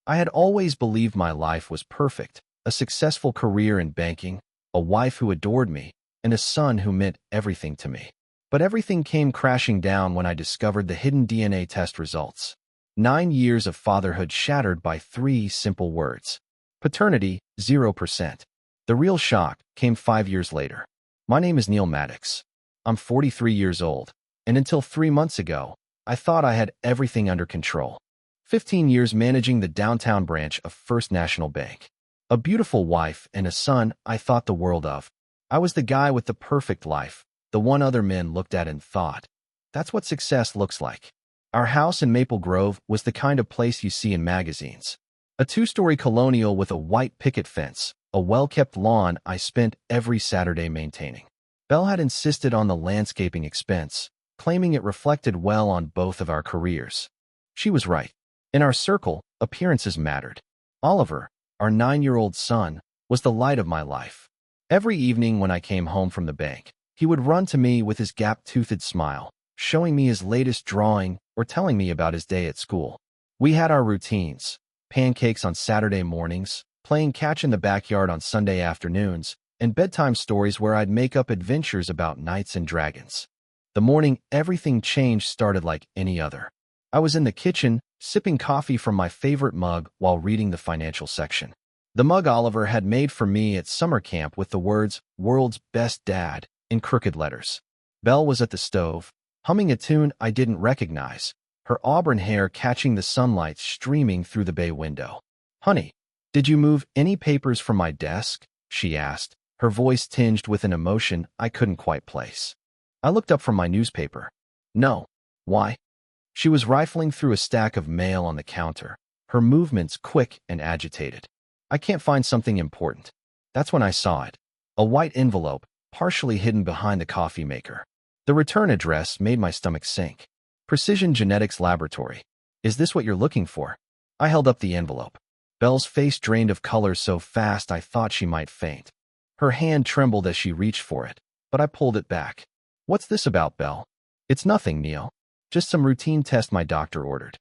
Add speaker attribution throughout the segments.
Speaker 1: I had always believed my life was perfect, a successful career in banking, a wife who adored me, and a son who meant everything to me. But everything came crashing down when I discovered the hidden DNA test results. 9 years of fatherhood shattered by 3 simple words. Paternity, 0%. The real shock came 5 years later. My name is Neil Maddox. I'm 43 years old, and until 3 months ago, I thought I had everything under control. 15 years managing the downtown branch of First National Bank. A beautiful wife and a son I thought the world of. I was the guy with the perfect life, the one other men looked at and thought, that's what success looks like. Our house in Maple Grove was the kind of place you see in magazines. A 2-story colonial with a white picket fence, a well-kept lawn I spent every Saturday maintaining. Belle had insisted on the landscaping expense, claiming it reflected well on both of our careers. She was right. In our circle, appearances mattered. Oliver, our 9-year-old son, was the light of my life. Every evening when I came home from the bank, he would run to me with his gap-toothed smile, showing me his latest drawing or telling me about his day at school. We had our routines: pancakes on Saturday mornings, playing catch in the backyard on Sunday afternoons, and bedtime stories where I'd make up adventures about knights and dragons. The morning everything changed started like any other. I was in the kitchen, sipping coffee from my favorite mug while reading the financial section. The mug Oliver had made for me at summer camp with the words, "World's Best Dad," in crooked letters. Belle was at the stove, humming a tune I didn't recognize, her auburn hair catching the sunlight streaming through the bay window. "Honey, did you move any papers from my desk?" she asked, her voice tinged with an emotion I couldn't quite place. I looked up from my newspaper. "No. Why?" She was rifling through a stack of mail on the counter, her movements quick and agitated. "I can't find something important." That's when I saw it. A white envelope, partially hidden behind the coffee maker. The return address made my stomach sink. Precision Genetics Laboratory. "Is this what you're looking for?" I held up the envelope. Belle's face drained of color so fast I thought she might faint. Her hand trembled as she reached for it, but I pulled it back. "What's this about, Belle?" "It's nothing, Neil. Just some routine test my doctor ordered."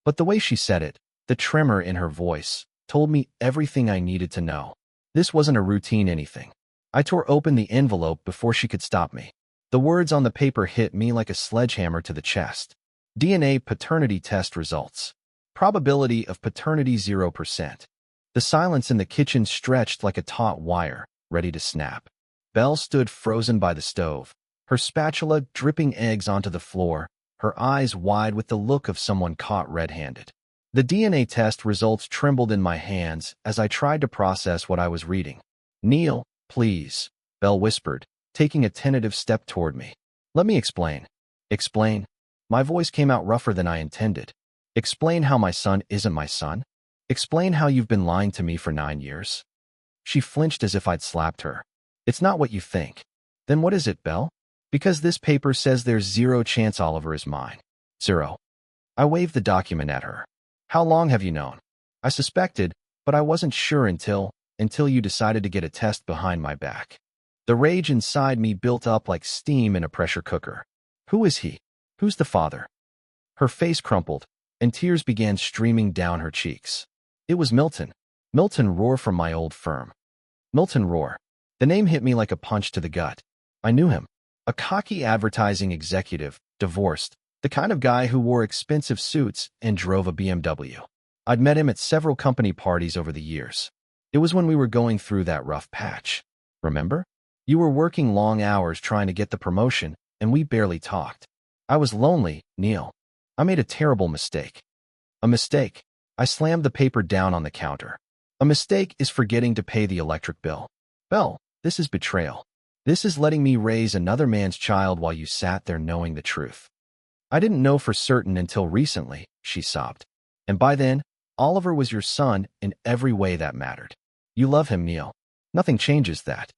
Speaker 1: But the way she said it, the tremor in her voice, told me everything I needed to know. This wasn't a routine anything. I tore open the envelope before she could stop me. The words on the paper hit me like a sledgehammer to the chest. DNA paternity test results. Probability of paternity 0%. The silence in the kitchen stretched like a taut wire, ready to snap. Belle stood frozen by the stove, her spatula dripping eggs onto the floor, her eyes wide with the look of someone caught red-handed. The DNA test results trembled in my hands as I tried to process what I was reading. "Neil, please," Belle whispered, taking a tentative step toward me. "Let me explain." "Explain?" My voice came out rougher than I intended. "Explain how my son isn't my son? Explain how you've been lying to me for 9 years?" She flinched as if I'd slapped her. "It's not what you think." "Then what is it, Belle?" "Because this paper says there's 0 chance Oliver is mine. 0. I waved the document at her. "How long have you known?" "I suspected, but I wasn't sure until you decided to get a test behind my back." The rage inside me built up like steam in a pressure cooker. "Who is he? Who's the father?" Her face crumpled, and tears began streaming down her cheeks. "It was Milton. Milton Rohr from my old firm." Milton Rohr. The name hit me like a punch to the gut. I knew him. A cocky advertising executive, divorced, the kind of guy who wore expensive suits and drove a BMW. I'd met him at several company parties over the years. It was when we were going through that rough patch. Remember? You were working long hours trying to get the promotion, and we barely talked. I was lonely, Neil. I made a terrible mistake. A mistake. I slammed the paper down on the counter. A mistake is forgetting to pay the electric bill. Belle, this is betrayal. This is letting me raise another man's child while you sat there knowing the truth. "I didn't know for certain until recently," she sobbed. "And by then, Oliver was your son in every way that mattered. You love him, Neil. Nothing changes that."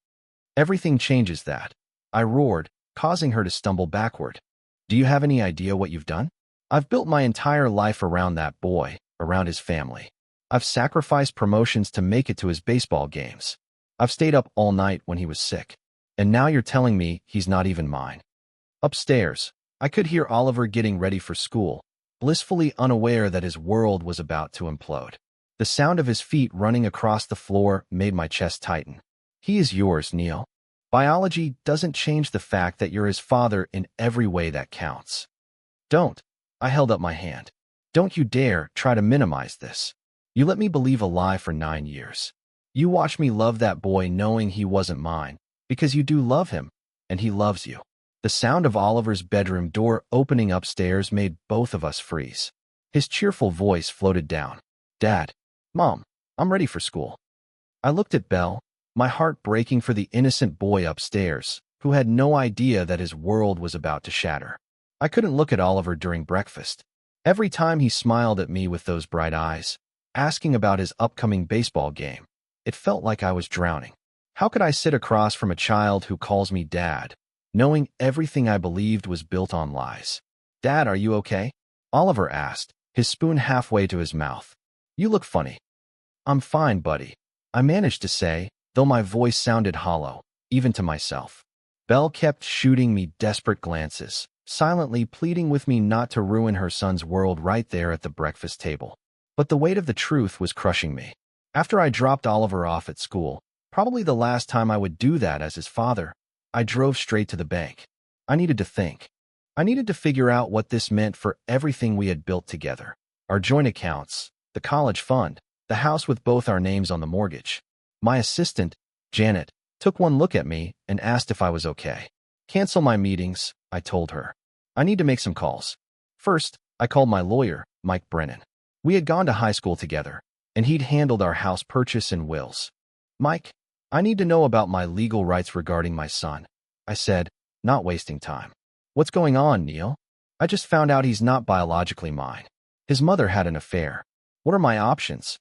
Speaker 1: "Everything changes that," I roared, causing her to stumble backward. "Do you have any idea what you've done? I've built my entire life around that boy, around his family. I've sacrificed promotions to make it to his baseball games. I've stayed up all night when he was sick. And now you're telling me he's not even mine." Upstairs, I could hear Oliver getting ready for school, blissfully unaware that his world was about to implode. The sound of his feet running across the floor made my chest tighten. He is yours, Neil. Biology doesn't change the fact that you're his father in every way that counts. Don't. I held up my hand. Don't you dare try to minimize this. You let me believe a lie for 9 years. You watched me love that boy knowing he wasn't mine, because you do love him, and he loves you. The sound of Oliver's bedroom door opening upstairs made both of us freeze. His cheerful voice floated down. Dad, Mom, I'm ready for school. I looked at Belle, my heart breaking for the innocent boy upstairs, who had no idea that his world was about to shatter. I couldn't look at Oliver during breakfast. Every time he smiled at me with those bright eyes, asking about his upcoming baseball game, it felt like I was drowning. How could I sit across from a child who calls me Dad, knowing everything I believed was built on lies? Dad, are you okay? Oliver asked, his spoon halfway to his mouth. You look funny. I'm fine, buddy, I managed to say, though my voice sounded hollow, even to myself. Belle kept shooting me desperate glances, silently pleading with me not to ruin her son's world right there at the breakfast table. But the weight of the truth was crushing me. After I dropped Oliver off at school, probably the last time I would do that as his father, I drove straight to the bank. I needed to think. I needed to figure out what this meant for everything we had built together. Our joint accounts, the college fund, the house with both our names on the mortgage. My assistant, Janet, took one look at me and asked if I was okay. Cancel my meetings, I told her. I need to make some calls. First, I called my lawyer, Mike Brennan. We had gone to high school together, and he'd handled our house purchase and wills. Mike, I need to know about my legal rights regarding my son, I said, not wasting time. What's going on, Neil? I just found out he's not biologically mine. His mother had an affair. What are my options?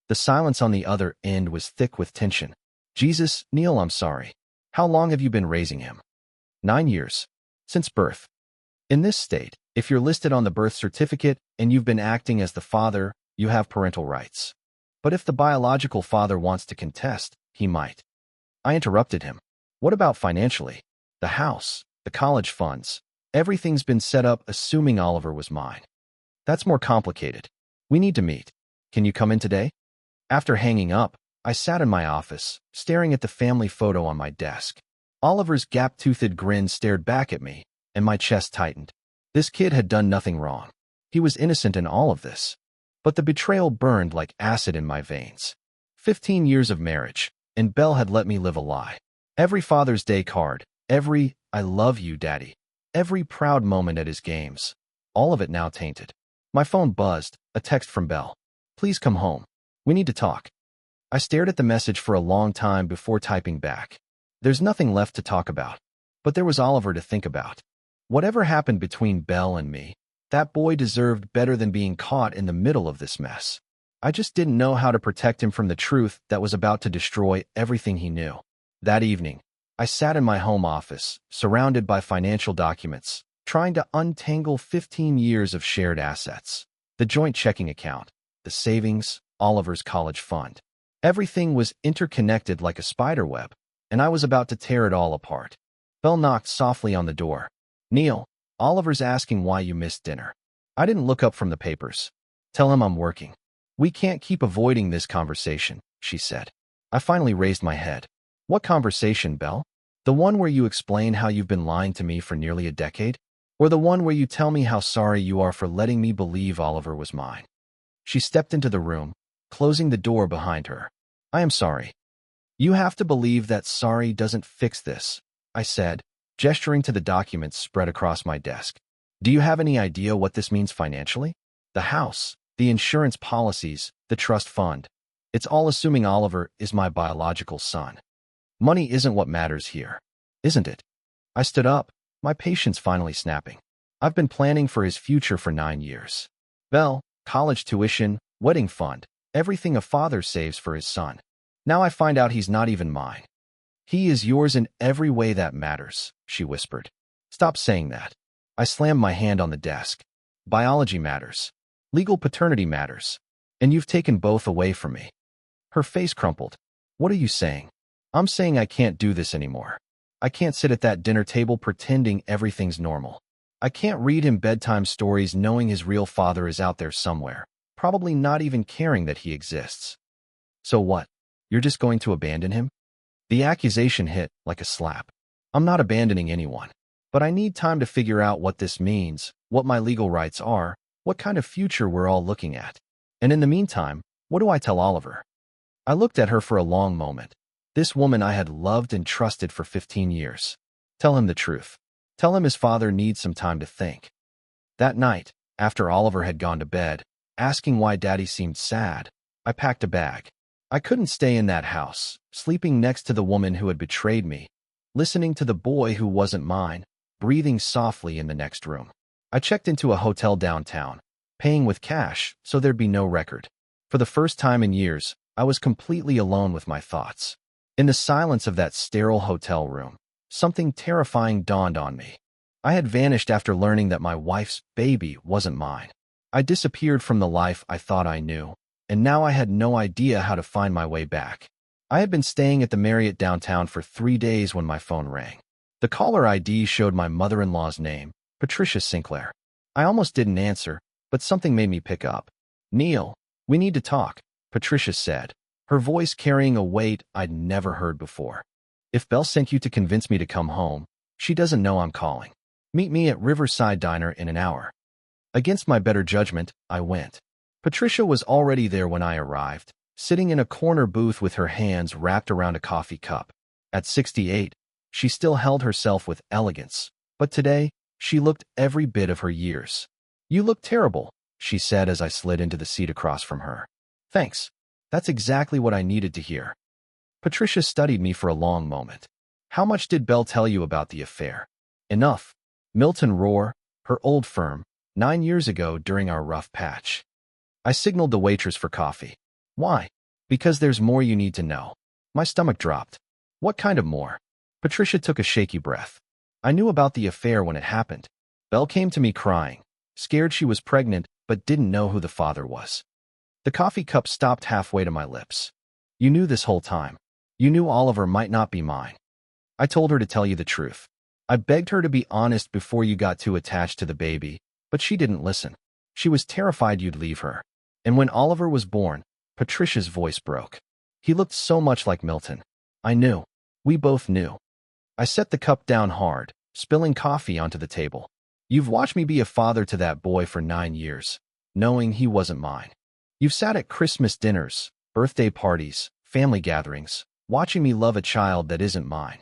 Speaker 1: The silence on the other end was thick with tension. Jesus, Neil, I'm sorry. How long have you been raising him? 9 years. Since birth. In this state, if you're listed on the birth certificate and you've been acting as the father, you have parental rights. But if the biological father wants to contest, he might. I interrupted him. What about financially? The house, the college funds, everything's been set up assuming Oliver was mine. That's more complicated. We need to meet. Can you come in today? After hanging up, I sat in my office, staring at the family photo on my desk. Oliver's gap-toothed grin stared back at me, and my chest tightened. This kid had done nothing wrong. He was innocent in all of this. But the betrayal burned like acid in my veins. 15 years of marriage, and Belle had let me live a lie. Every Father's Day card, every "I love you, Daddy," every proud moment at his games, all of it now tainted. My phone buzzed, a text from Belle. Please come home. We need to talk. I stared at the message for a long time before typing back. There's nothing left to talk about. But there was Oliver to think about. Whatever happened between Belle and me, that boy deserved better than being caught in the middle of this mess. I just didn't know how to protect him from the truth that was about to destroy everything he knew. That evening, I sat in my home office, surrounded by financial documents, trying to untangle 15 years of shared assets. The joint checking account, the savings, Oliver's college fund. Everything was interconnected like a spider web, and I was about to tear it all apart. Belle knocked softly on the door. Neil, Oliver's asking why you missed dinner. I didn't look up from the papers. Tell him I'm working. We can't keep avoiding this conversation, she said. I finally raised my head. What conversation, Belle? The one where you explain how you've been lying to me for nearly a decade? Or the one where you tell me how sorry you are for letting me believe Oliver was mine? She stepped into the room, closing the door behind her. I am sorry. You have to believe that sorry doesn't fix this, I said, gesturing to the documents spread across my desk. Do you have any idea what this means financially? The house, the insurance policies, the trust fund. It's all assuming Oliver is my biological son. Money isn't what matters here, isn't it? I stood up, my patience finally snapping. I've been planning for his future for 9 years. Belle, college tuition, wedding fund, everything a father saves for his son. Now I find out he's not even mine. He is yours in every way that matters, she whispered. Stop saying that. I slammed my hand on the desk. Biology matters. Legal paternity matters. And you've taken both away from me. Her face crumpled. What are you saying? I'm saying I can't do this anymore. I can't sit at that dinner table pretending everything's normal. I can't read him bedtime stories knowing his real father is out there somewhere, probably not even caring that he exists. So what? You're just going to abandon him? The accusation hit like a slap. I'm not abandoning anyone, but I need time to figure out what this means, what my legal rights are, what kind of future we're all looking at. And in the meantime, what do I tell Oliver? I looked at her for a long moment. This woman I had loved and trusted for 15 years. Tell him the truth. Tell him his father needs some time to think. That night, after Oliver had gone to bed, asking why Daddy seemed sad, I packed a bag. I couldn't stay in that house, sleeping next to the woman who had betrayed me, listening to the boy who wasn't mine, breathing softly in the next room. I checked into a hotel downtown, paying with cash so there'd be no record. For the first time in years, I was completely alone with my thoughts. In the silence of that sterile hotel room, something terrifying dawned on me. I had vanished after learning that my wife's baby wasn't mine. I disappeared from the life I thought I knew, and now I had no idea how to find my way back. I had been staying at the Marriott downtown for 3 days when my phone rang. The caller ID showed my mother-in-law's name, Patricia Sinclair. I almost didn't answer, but something made me pick up. "Neil, we need to talk," Patricia said, her voice carrying a weight I'd never heard before. "If Belle sent you to convince me to come home, she doesn't know I'm calling. Meet me at Riverside Diner in an hour." Against my better judgment, I went. Patricia was already there when I arrived, sitting in a corner booth with her hands wrapped around a coffee cup. At 68, she still held herself with elegance, but today, she looked every bit of her years. "You look terrible," she said as I slid into the seat across from her. "Thanks. That's exactly what I needed to hear." Patricia studied me for a long moment. "How much did Belle tell you about the affair?" "Enough. Milton Rohr, her old firm, 9 years ago during our rough patch." I signaled the waitress for coffee. "Why?" "Because there's more you need to know." My stomach dropped. "What kind of more?" Patricia took a shaky breath. "I knew about the affair when it happened. Belle came to me crying, scared she was pregnant, but didn't know who the father was." The coffee cup stopped halfway to my lips. "You knew this whole time. You knew Oliver might not be mine." I told her to tell you the truth. I begged her to be honest before you got too attached to the baby, but she didn't listen. She was terrified you'd leave her. And when Oliver was born, Patricia's voice broke. "He looked so much like Milton. I knew. We both knew." I set the cup down hard, spilling coffee onto the table. "You've watched me be a father to that boy for 9 years, knowing he wasn't mine. You've sat at Christmas dinners, birthday parties, family gatherings, watching me love a child that isn't mine.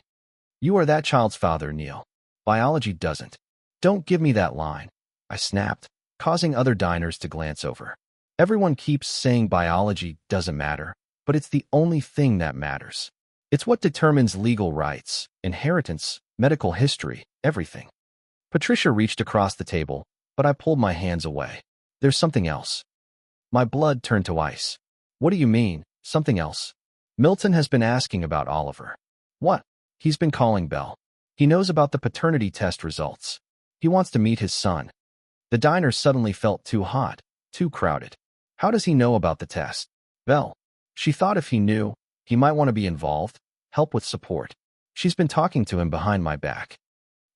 Speaker 1: You are that child's father, Neil. Biology doesn't." "Don't give me that line," I snapped, causing other diners to glance over. "Everyone keeps saying biology doesn't matter, but it's the only thing that matters. It's what determines legal rights, inheritance, medical history, everything." Patricia reached across the table, but I pulled my hands away. "There's something else." My blood turned to ice. "What do you mean, something else?" "Milton has been asking about Oliver." "What?" "He's been calling Belle. He knows about the paternity test results. He wants to meet his son." The diner suddenly felt too hot, too crowded. "How does he know about the test?" "Belle." She thought if he knew, he might want to be involved, help with support. "She's been talking to him behind my back."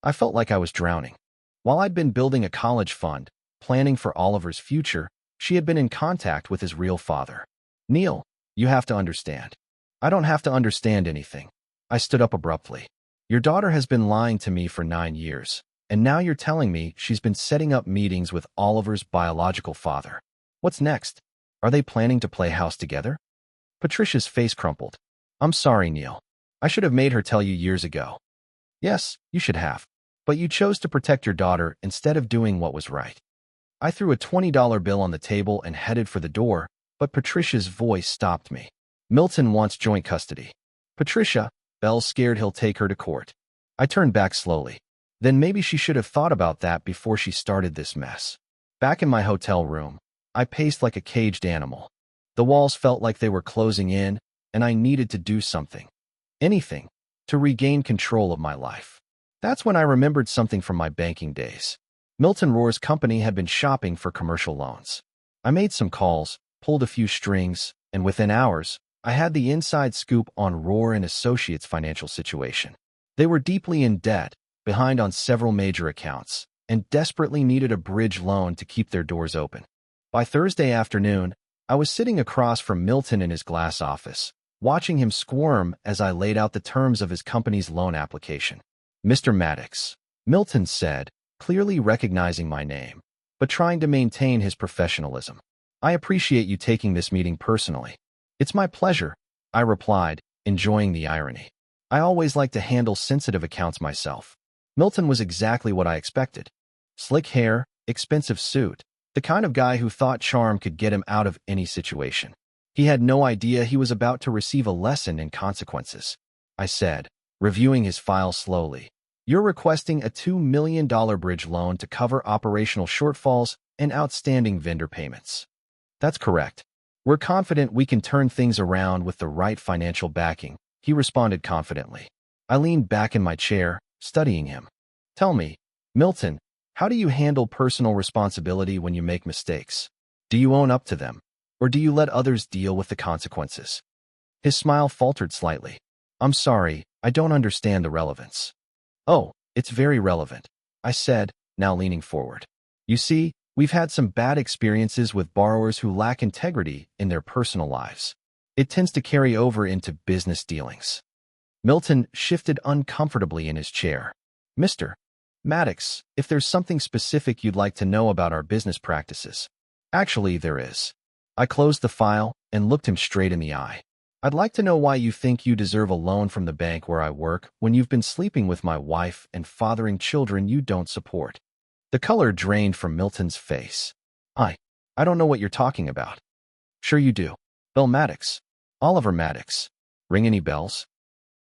Speaker 1: I felt like I was drowning. While I'd been building a college fund, planning for Oliver's future, she had been in contact with his real father. "Neil, you have to understand." "I don't have to understand anything." I stood up abruptly. "Your daughter has been lying to me for 9 years, and now you're telling me she's been setting up meetings with Oliver's biological father. What's next? Are they planning to play house together?" Patricia's face crumpled. "I'm sorry, Neil. I should have made her tell you years ago." "Yes, you should have. But you chose to protect your daughter instead of doing what was right." I threw a $20 bill on the table and headed for the door, but Patricia's voice stopped me. "Milton wants joint custody." "Patricia, Belle's scared he'll take her to court." I turned back slowly. Then maybe she should have thought about that before she started this mess. Back in my hotel room, I paced like a caged animal. The walls felt like they were closing in, and I needed to do something. Anything, to regain control of my life. That's when I remembered something from my banking days. Milton Rohr's company had been shopping for commercial loans. I made some calls, pulled a few strings, and within hours, I had the inside scoop on Rohr and Associates' financial situation. They were deeply in debt, behind on several major accounts, and desperately needed a bridge loan to keep their doors open. By Thursday afternoon, I was sitting across from Milton in his glass office, watching him squirm as I laid out the terms of his company's loan application. "Mr. Maddox," Milton said, clearly recognizing my name, but trying to maintain his professionalism. "I appreciate you taking this meeting personally." "It's my pleasure," I replied, enjoying the irony. "I always like to handle sensitive accounts myself." Milton was exactly what I expected. Slick hair, expensive suit, the kind of guy who thought charm could get him out of any situation. He had no idea he was about to receive a lesson in consequences. I said, reviewing his file slowly. "You're requesting a $2 million bridge loan to cover operational shortfalls and outstanding vendor payments." "That's correct. We're confident we can turn things around with the right financial backing," he responded confidently. I leaned back in my chair, studying him. "Tell me, Milton, how do you handle personal responsibility when you make mistakes? Do you own up to them, or do you let others deal with the consequences?" His smile faltered slightly. "I'm sorry, I don't understand the relevance." "Oh, it's very relevant," I said, now leaning forward. "You see, we've had some bad experiences with borrowers who lack integrity in their personal lives. It tends to carry over into business dealings." Milton shifted uncomfortably in his chair. "Mr. Maddox, if there's something specific you'd like to know about our business practices." "Actually, there is." I closed the file and looked him straight in the eye. "I'd like to know why you think you deserve a loan from the bank where I work when you've been sleeping with my wife and fathering children you don't support." The color drained from Milton's face. I don't know what you're talking about." "Sure you do. Bill Maddox. Oliver Maddox. Ring any bells?"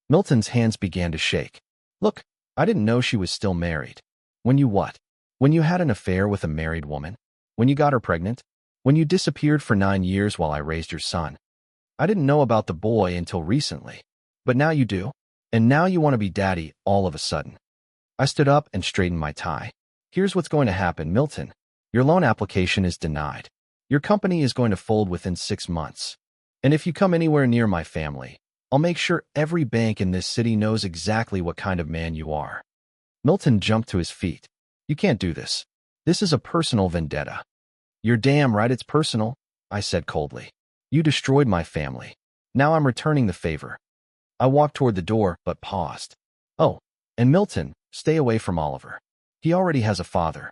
Speaker 1: Milton's hands began to shake. "Look, I didn't know she was still married." "When you what? When you had an affair with a married woman? When you got her pregnant? When you disappeared for 9 years while I raised your son? I didn't know about the boy until recently. But now you do? And now you want to be daddy all of a sudden." I stood up and straightened my tie. "Here's what's going to happen, Milton. Your loan application is denied. Your company is going to fold within 6 months. And if you come anywhere near my family, I'll make sure every bank in this city knows exactly what kind of man you are." Milton jumped to his feet. "You can't do this. This is a personal vendetta." "You're damn right it's personal," I said coldly. "You destroyed my family. Now I'm returning the favor." I walked toward the door, but paused. "Oh, and Milton, stay away from Oliver. He already has a father."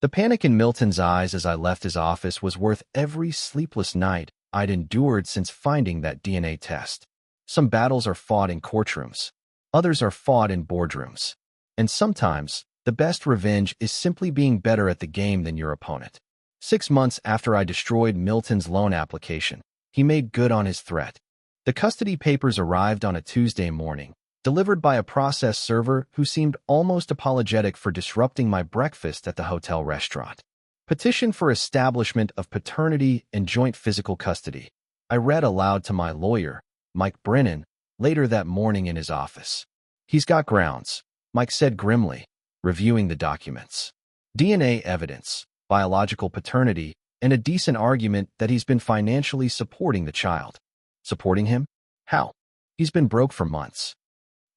Speaker 1: The panic in Milton's eyes as I left his office was worth every sleepless night I'd endured since finding that DNA test. Some battles are fought in courtrooms. Others are fought in boardrooms. And sometimes, the best revenge is simply being better at the game than your opponent. 6 months after I destroyed Milton's loan application, he made good on his threat. The custody papers arrived on a Tuesday morning, delivered by a process server who seemed almost apologetic for disrupting my breakfast at the hotel restaurant. "Petition for establishment of paternity and joint physical custody," I read aloud to my lawyer, Mike Brennan, later that morning in his office. "He's got grounds," Mike said grimly, reviewing the documents. "DNA evidence, biological paternity, and a decent argument that he's been financially supporting the child." "Supporting him? How?" "He's been broke for months."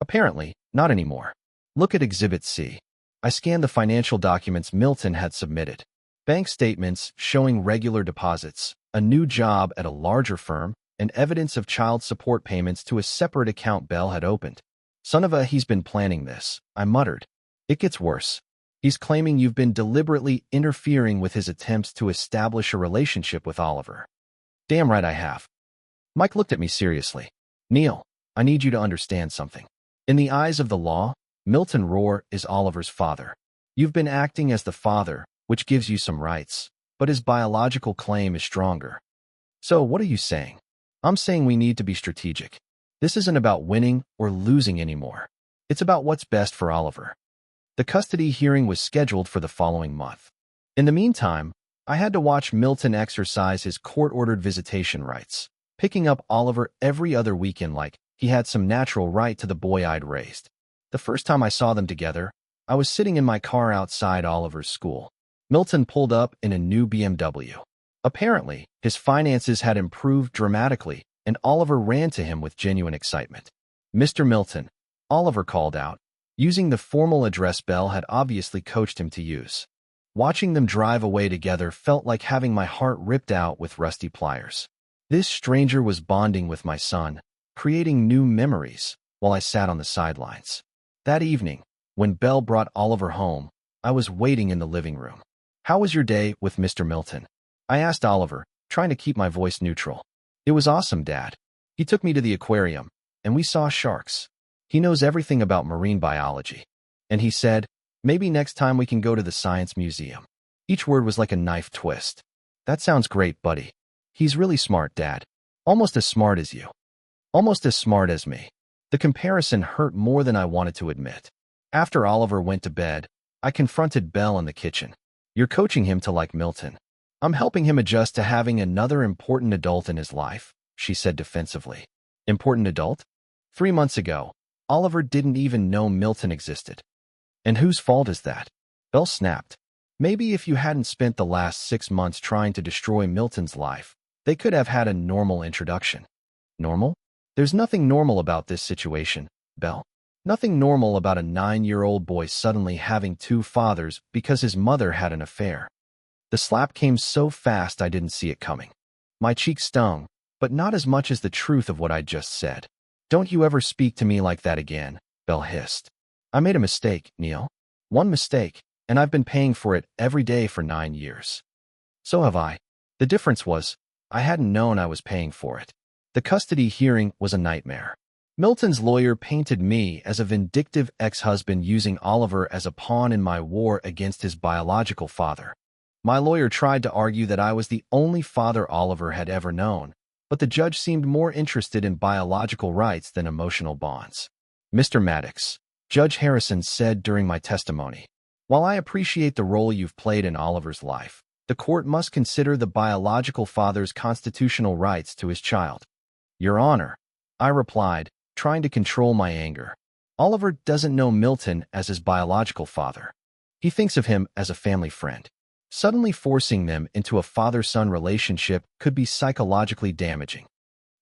Speaker 1: "Apparently, not anymore. Look at Exhibit C." I scanned the financial documents Milton had submitted. Bank statements showing regular deposits, a new job at a larger firm, and evidence of child support payments to a separate account Bell had opened. "Son of a, he's been planning this," I muttered. "It gets worse. He's claiming you've been deliberately interfering with his attempts to establish a relationship with Oliver." "Damn right I have." Mike looked at me seriously. "Neil, I need you to understand something. In the eyes of the law, Milton Rohr is Oliver's father. You've been acting as the father, which gives you some rights, but his biological claim is stronger." "So what are you saying?" "I'm saying we need to be strategic. This isn't about winning or losing anymore. It's about what's best for Oliver." The custody hearing was scheduled for the following month. In the meantime, I had to watch Milton exercise his court-ordered visitation rights, picking up Oliver every other weekend like he had some natural right to the boy I'd raised. The first time I saw them together, I was sitting in my car outside Oliver's school. Milton pulled up in a new BMW. Apparently, his finances had improved dramatically, and Oliver ran to him with genuine excitement. "Mr. Milton," Oliver called out, using the formal address Bell had obviously coached him to use. Watching them drive away together felt like having my heart ripped out with rusty pliers. This stranger was bonding with my son, creating new memories, while I sat on the sidelines. That evening, when Belle brought Oliver home, I was waiting in the living room. "How was your day with Mr. Milton?" I asked Oliver, trying to keep my voice neutral. "It was awesome, Dad. He took me to the aquarium, and we saw sharks. He knows everything about marine biology. And he said, maybe next time we can go to the science museum." Each word was like a knife twist. "That sounds great, buddy. He's really smart, Dad. Almost as smart as you. Almost as smart as me." The comparison hurt more than I wanted to admit. After Oliver went to bed, I confronted Belle in the kitchen. "You're coaching him to like Milton." "I'm helping him adjust to having another important adult in his life," she said defensively. "Important adult?" 3 months ago, Oliver didn't even know Milton existed. "And whose fault is that?" Belle snapped. "Maybe if you hadn't spent the last 6 months trying to destroy Milton's life, they could have had a normal introduction." "Normal? There's nothing normal about this situation, Belle. Nothing normal about a 9-year-old boy suddenly having 2 fathers because his mother had an affair." The slap came so fast I didn't see it coming. My cheek stung, but not as much as the truth of what I'd just said. "Don't you ever speak to me like that again," Belle hissed. "I made a mistake, Neil. One mistake, and I've been paying for it every day for 9 years. So have I." The difference was, I hadn't known I was paying for it. The custody hearing was a nightmare. Milton's lawyer painted me as a vindictive ex-husband using Oliver as a pawn in my war against his biological father. My lawyer tried to argue that I was the only father Oliver had ever known, but the judge seemed more interested in biological rights than emotional bonds. "Mr. Maddox," Judge Harrison said during my testimony, "while I appreciate the role you've played in Oliver's life, the court must consider the biological father's constitutional rights to his child." "Your Honor," I replied, trying to control my anger, "Oliver doesn't know Milton as his biological father. He thinks of him as a family friend. Suddenly forcing them into a father-son relationship could be psychologically damaging."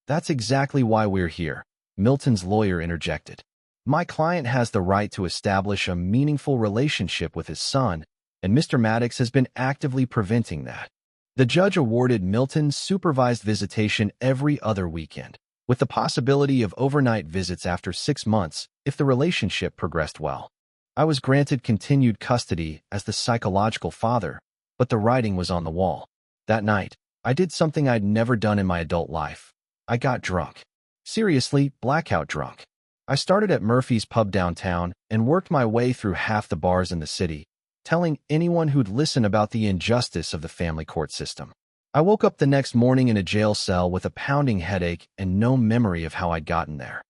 Speaker 1: "That's exactly why we're here," Milton's lawyer interjected. "My client has the right to establish a meaningful relationship with his son, and Mr. Maddox has been actively preventing that." The judge awarded Milton supervised visitation every other weekend, with the possibility of overnight visits after 6 months if the relationship progressed well. I was granted continued custody as the psychological father, but the writing was on the wall. That night, I did something I'd never done in my adult life. I got drunk. Seriously, blackout drunk. I started at Murphy's Pub downtown and worked my way through half the bars in the city, telling anyone who'd listen about the injustice of the family court system. I woke up the next morning in a jail cell with a pounding headache and no memory of how I'd gotten there.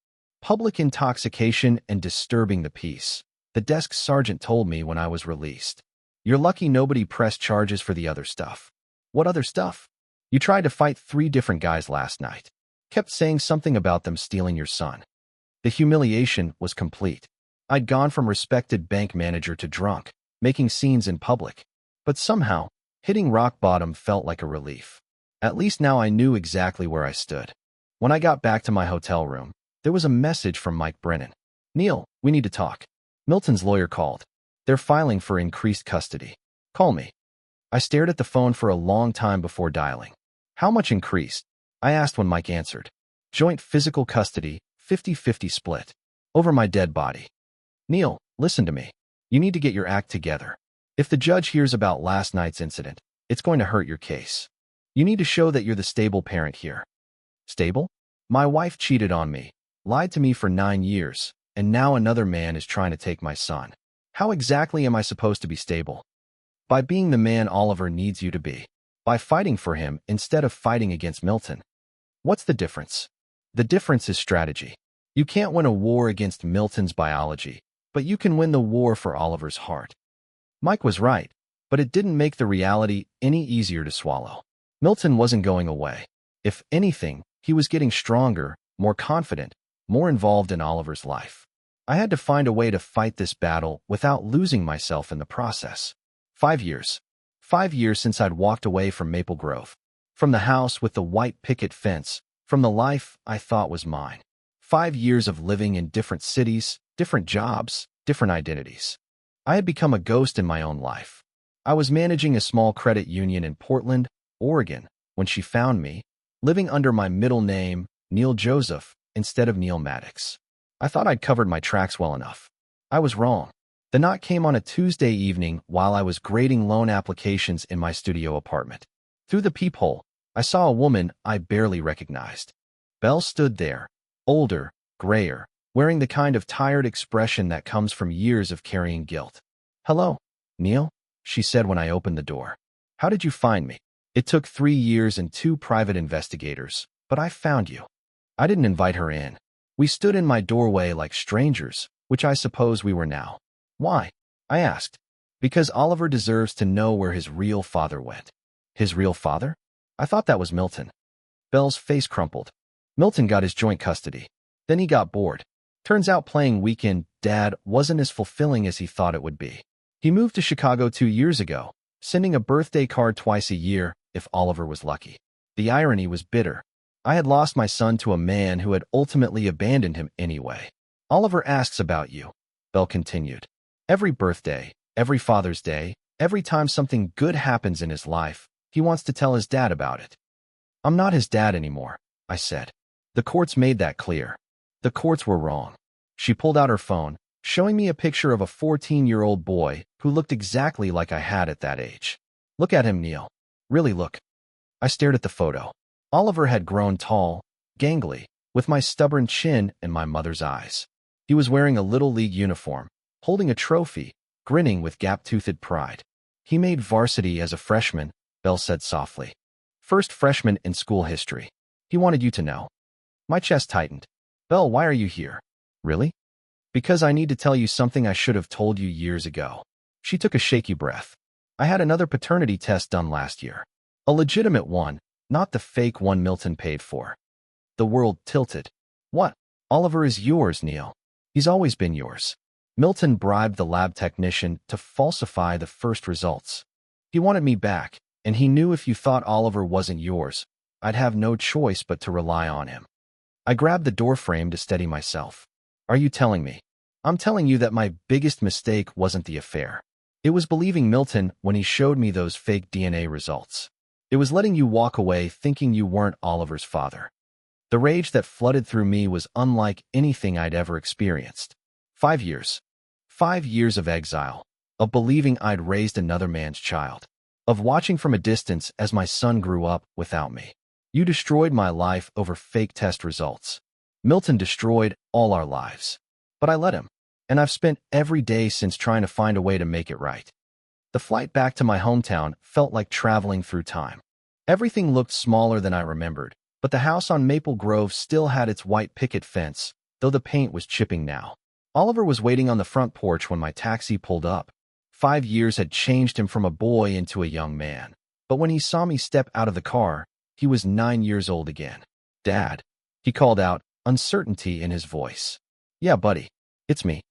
Speaker 1: Public intoxication and disturbing the peace, the desk sergeant told me when I was released. "You're lucky nobody pressed charges for the other stuff." "What other stuff?" "You tried to fight 3 different guys last night. Kept saying something about them stealing your son." The humiliation was complete. I'd gone from respected bank manager to drunk, making scenes in public. But somehow, hitting rock bottom felt like a relief. At least now I knew exactly where I stood. When I got back to my hotel room, there was a message from Mike Brennan. "Neil, we need to talk." Milton's lawyer called. "They're filing for increased custody. Call me." I stared at the phone for a long time before dialing. "How much increased?" I asked when Mike answered. "Joint physical custody, 50-50 split. Over my dead body." "Neil, listen to me. You need to get your act together. If the judge hears about last night's incident, it's going to hurt your case. You need to show that you're the stable parent here." "Stable? My wife cheated on me, lied to me for 9 years, and now another man is trying to take my son. How exactly am I supposed to be stable?" "By being the man Oliver needs you to be. By fighting for him instead of fighting against Milton." "What's the difference?" "The difference is strategy. You can't win a war against Milton's biology, but you can win the war for Oliver's heart." Mike was right, but it didn't make the reality any easier to swallow. Milton wasn't going away. If anything, he was getting stronger, more confident, more involved in Oliver's life. I had to find a way to fight this battle without losing myself in the process. 5 years. 5 years since I'd walked away from Maple Grove. From the house with the white picket fence, from the life I thought was mine. 5 years of living in different cities, different jobs, different identities. I had become a ghost in my own life. I was managing a small credit union in Portland, Oregon, when she found me, living under my middle name, Neil Joseph, instead of Neil Maddox. I thought I'd covered my tracks well enough. I was wrong. The knock came on a Tuesday evening while I was grading loan applications in my studio apartment. Through the peephole, I saw a woman I barely recognized. Belle stood there, older, grayer, wearing the kind of tired expression that comes from years of carrying guilt. "Hello, Neil," she said when I opened the door. "How did you find me? It took 3 years and 2 private investigators, but I found you." I didn't invite her in. We stood in my doorway like strangers, which I suppose we were now. "Why?" I asked. "Because Oliver deserves to know where his real father went." "His real father? I thought that was Milton." Belle's face crumpled. "Milton got his joint custody. Then he got bored. Turns out playing weekend dad wasn't as fulfilling as he thought it would be. He moved to Chicago 2 years ago, sending a birthday card twice a year if Oliver was lucky. The irony was bitter. I had lost my son to a man who had ultimately abandoned him anyway. Oliver asks about you," Belle continued. "Every birthday, every Father's Day, every time something good happens in his life, he wants to tell his dad about it." "I'm not his dad anymore," I said. "The courts made that clear." "The courts were wrong." She pulled out her phone, showing me a picture of a 14-year-old boy who looked exactly like I had at that age. "Look at him, Neil. Really look." I stared at the photo. Oliver had grown tall, gangly, with my stubborn chin and my mother's eyes. He was wearing a Little League uniform, holding a trophy, grinning with gap-toothed pride. "He made varsity as a freshman," Belle said softly. "First freshman in school history. He wanted you to know." My chest tightened. "Belle, why are you here?" "Really?" "Because I need to tell you something I should have told you years ago." She took a shaky breath. "I had another paternity test done last year. A legitimate one, not the fake one Milton paid for." The world tilted. "What? Oliver is yours, Neil. He's always been yours." Milton bribed the lab technician to falsify the first results. He wanted me back, and he knew if you thought Oliver wasn't yours, I'd have no choice but to rely on him. I grabbed the doorframe to steady myself. "Are you telling me?" "I'm telling you that my biggest mistake wasn't the affair. It was believing Milton when he showed me those fake DNA results. It was letting you walk away thinking you weren't Oliver's father." The rage that flooded through me was unlike anything I'd ever experienced. 5 years. 5 years of exile, of believing I'd raised another man's child, of watching from a distance as my son grew up without me. You destroyed my life over fake test results. Milton destroyed all our lives. But I let him, and I've spent every day since trying to find a way to make it right. The flight back to my hometown felt like traveling through time. Everything looked smaller than I remembered, but the house on Maple Grove still had its white picket fence, though the paint was chipping now. Oliver was waiting on the front porch when my taxi pulled up. 5 years had changed him from a boy into a young man. But when he saw me step out of the car, he was 9 years old again. "Dad," he called out, uncertainty in his voice. "Yeah, buddy. It's me."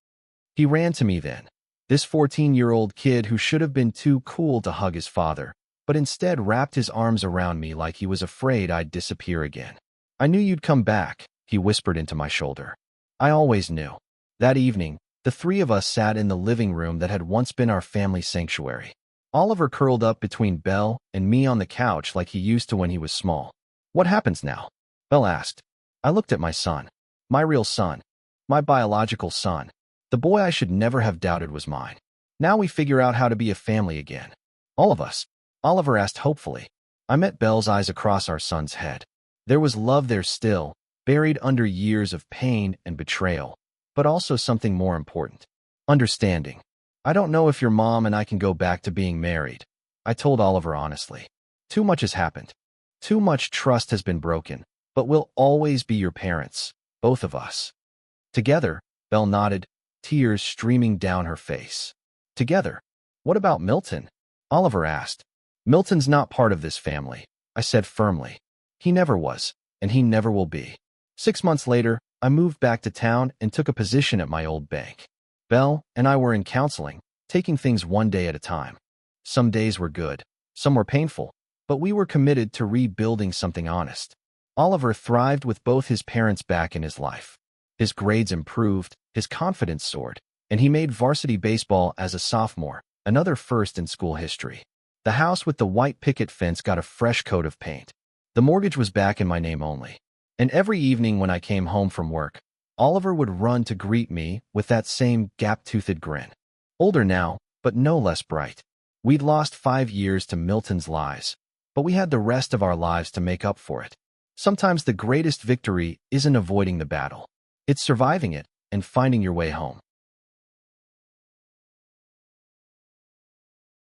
Speaker 1: He ran to me then. This 14-year-old kid who should have been too cool to hug his father, but instead wrapped his arms around me like he was afraid I'd disappear again. "I knew you'd come back," he whispered into my shoulder. "I always knew." That evening, the 3 of us sat in the living room that had once been our family sanctuary. Oliver curled up between Belle and me on the couch like he used to when he was small. "What happens now?" Belle asked. I looked at my son. My real son. My biological son. The boy I should never have doubted was mine. "Now we figure out how to be a family again. All of us," Oliver asked hopefully. I met Belle's eyes across our son's head. There was love there still, buried under years of pain and betrayal, but also something more important. Understanding. "I don't know if your mom and I can go back to being married," I told Oliver honestly. "Too much has happened. Too much trust has been broken, but we'll always be your parents, both of us." "Together," Belle nodded, tears streaming down her face. "Together. What about Milton?" Oliver asked. "Milton's not part of this family," I said firmly. "He never was, and he never will be." 6 months later, I moved back to town and took a position at my old bank. Belle and I were in counseling, taking things one day at a time. Some days were good, some were painful, but we were committed to rebuilding something honest. Oliver thrived with both his parents back in his life. His grades improved, his confidence soared, and he made varsity baseball as a sophomore, Another first in school history. The house with the white picket fence got a fresh coat of paint. The mortgage was back in my name only. And every evening when I came home from work, Oliver would run to greet me with that same gap-toothed grin. Older now, but no less bright. We'd lost 5 years to Milton's lies, but we had the rest of our lives to make up for it. Sometimes the greatest victory isn't avoiding the battle. It's surviving it and finding your way home.